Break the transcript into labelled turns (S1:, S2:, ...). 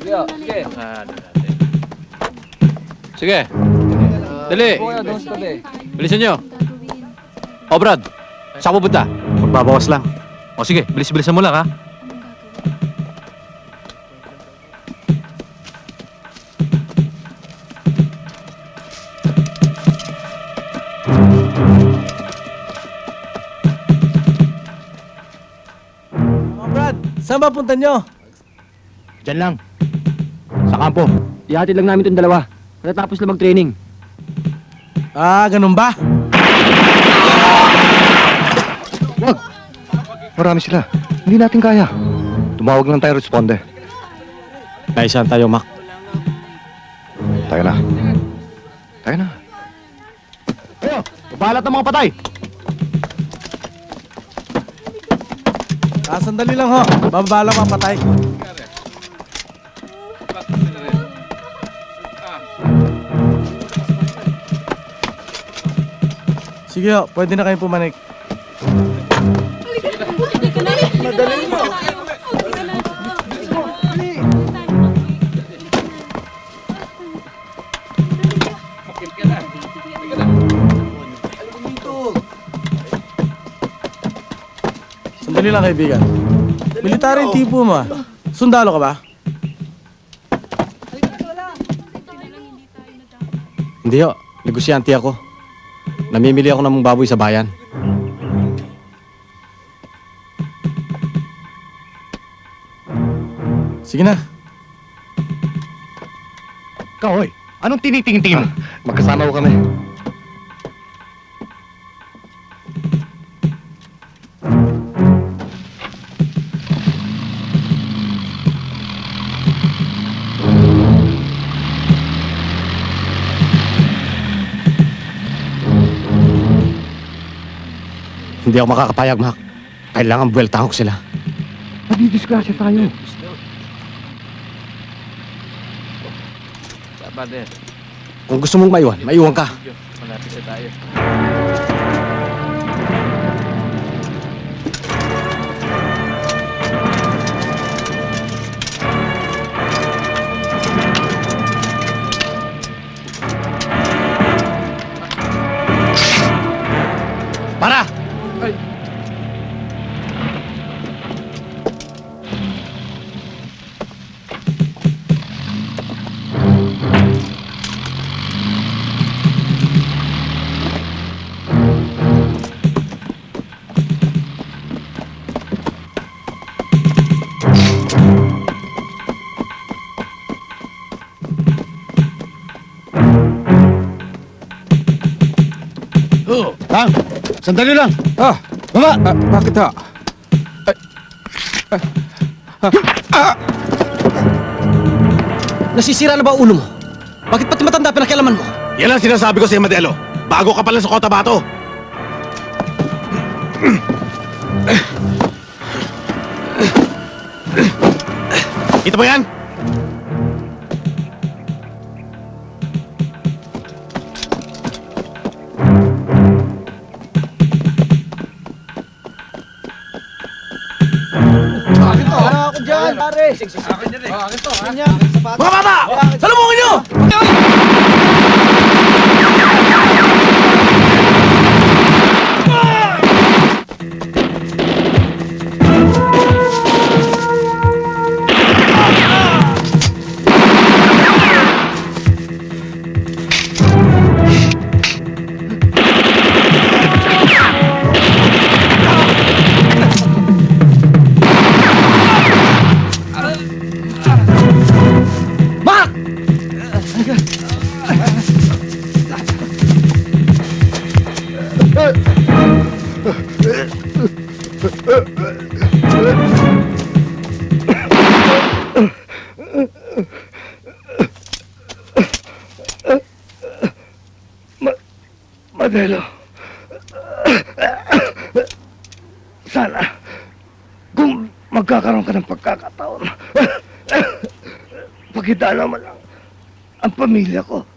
S1: Sige.
S2: Sige. Dali.
S1: Kuya, doon sa tabi.
S2: Bilisan nyo. O, Brad. Saan ka pupunta?
S3: Magbabawas lang.
S2: O, sige. Bilis-bilisan mo lang, ha?
S3: Mga Brad, saan ba punta nyo?
S4: Diyan lang. Sa kampo.
S5: Ihatid lang namin itong dalawa. Matatapos lang mag-training.
S3: Ah, ganun ba?
S4: Wag! Marami sila. Hindi natin kaya. Tumawag lang tayo responde.
S3: Naisan tayo, Mac.
S4: Tayo na. Tayo na. Ayo! Babalat ng mga patay!
S3: Ah, sandali lang ho. Babala pa patay. Sige ho, pwede na kayo pumanik. Madali mo. Sandali lang kaibigan. Military yung tipo mo ah. Sundalo ka ba? Hindi ho, negosyante ako. Namimili ako ng baboy sa bayan. Sige na.
S4: Kahoy! Anong tinitingin-tingin mo? Magkasama ko kami.
S3: Hindi ako makakapayag, Mac. Kailangan buweltahan ko sila.
S4: Nadidisgrasya tayo.
S2: Brother.
S3: Kung gusto mong maiwan, maiwan ka.
S2: Malapit na tayo.
S3: Para!
S4: Lang! Sandali lang!
S3: Ah!
S4: Baba!
S3: Bakit ha? Nasisira na ba ulo mo? Bakit pati matanda pinakialaman mo?
S6: Yan ang sinasabi ko sa Madelo. Bago ka pala sa Cotabato. Kita mo yan? Mga bata! Salubungin nyo!
S4: Madelo. Sana kung magkakaroon ka ng pagkakataon, pakidala mo lang ang pamilya ko.